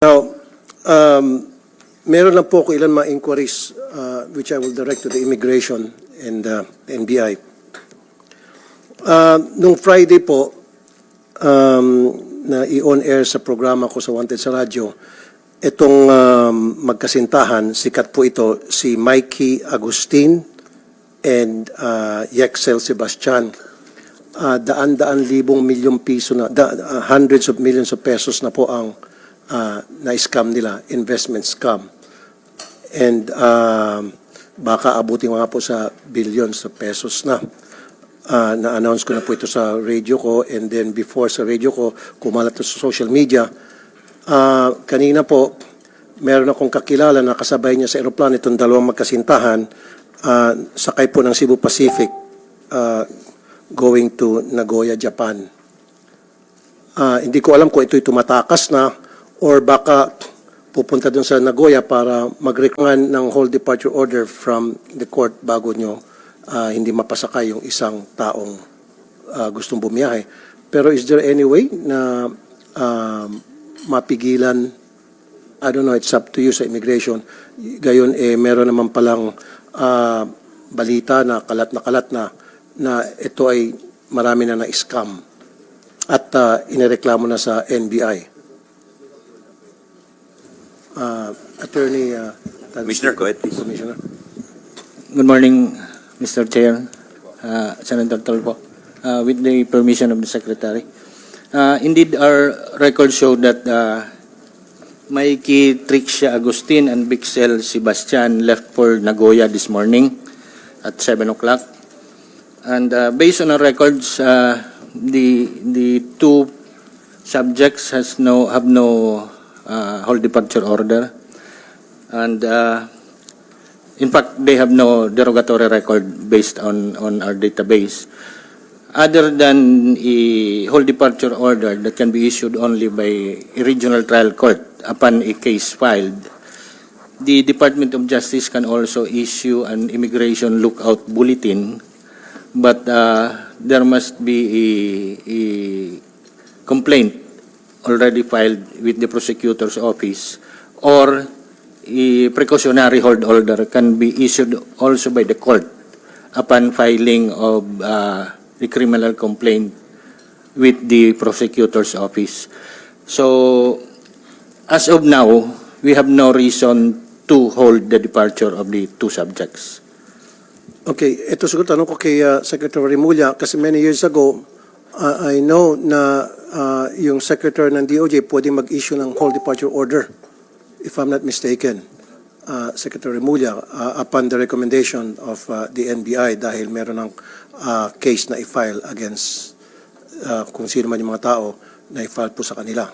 Now, meron lang po ko ilan mga inquiries which I will direct to the Immigration and NBI. Nung Friday po, na i-on air sa programa ko sa Wanted sa radyo, itong magkasintahan, sikat po ito, si Mikey Agustin and Yexel Sebastian. Daan-daan libong milyong piso na, hundreds of millions of pesos na po ang na-scam nila, investment scam. And baka abutin nga po sa billions of pesos na. Na-announce ko na po ito sa radio ko, and then before sa radio ko, kumalat ito sa social media. Kanina po, meron akong kakilala na kasabay niya sa aeroplano itong dalawang magkasintahan, sakay po ng Cebu Pacific going to Nagoya, Japan. Hindi ko alam kung ito'y tumatakas na or baka pupunta dun sa Nagoya para mag-recommend ng whole departure order from the court bago nyo hindi mapasakay yung isang taong gustong bumiyahe. Pero is there any way na mapigilan? I don't know, it's up to you sa immigration. Gayon, meron naman palang balita na kalat na ito ay marami na na-scam at inireklamo na sa NBI. Attorney Commissioner, go ahead, please. Commissioner. Good morning, Mr. Chair, Senator Tolpo. With the permission of the Secretary. Indeed, our records show that Mikey Trixia Agustin and Bixel Sebastian left for Nagoya this morning at 7 o'clock. And based on our records, the two subjects have no whole departure order, and in fact they have no derogatory record based on our database, other than a whole departure order that can be issued only by a regional trial court upon a case filed. The Department of Justice can also issue an immigration lookout bulletin, but there must be a complaint already filed with the prosecutor's office, or a precautionary hold order can be issued also by the court upon filing of the criminal complaint with the prosecutor's office. So, as of now, we have no reason to hold the departure of the two subjects. Okay, ito siguro tanong ko kay Secretary Remulla, kasi many years ago, I know na yung Secretary ng DOJ pwede mag-issue ng whole departure order, if I'm not mistaken, Secretary Remulla, upon the recommendation of the NBI dahil meron ng case na i-file against kung sino man yung mga tao na i-file po sa kanila.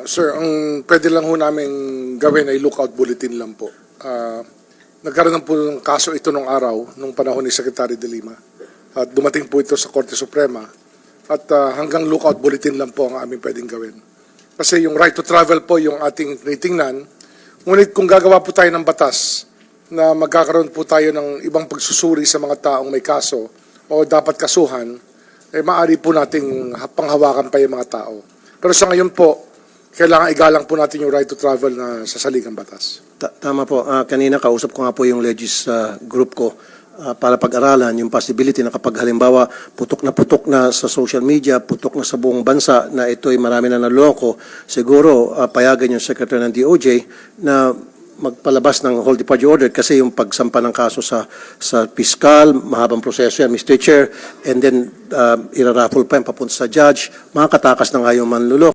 Sir, ang pwede lang ho namin gawin ay lookout bulletin lang po. Nagkaroon po ng kaso ito nung araw, nung panahon ni Secretary De Lima. At dumating po ito sa Korte Suprema. At hanggang lookout bulletin lang po ang aming pwedeng gawin. Kasi yung right to travel po yung ating tinitingnan. Ngunit kung gagawa po tayo ng batas na magkakaroon po tayo ng ibang pagsusuri sa mga taong may kaso o dapat kasuhan, maaari po nating panghawakan pa yung mga tao. Pero sa ngayon po, kailangan igalang po natin yung right to travel na sa saligang batas. Tama po. Kanina kausap ko nga po yung legis group ko para pag-aralan yung possibility na kapag halimbawa putok na sa social media, putok na sa buong bansa na ito'y marami na naloko, siguro payagan yung Secretary ng DOJ na magpalabas ng whole departure order kasi yung pagsampa ng kaso sa piskal, mahabang proseso yan, Mr. Chair, and then iraraffle pa yung papunta sa judge, makakatakas na nga yung manluloko.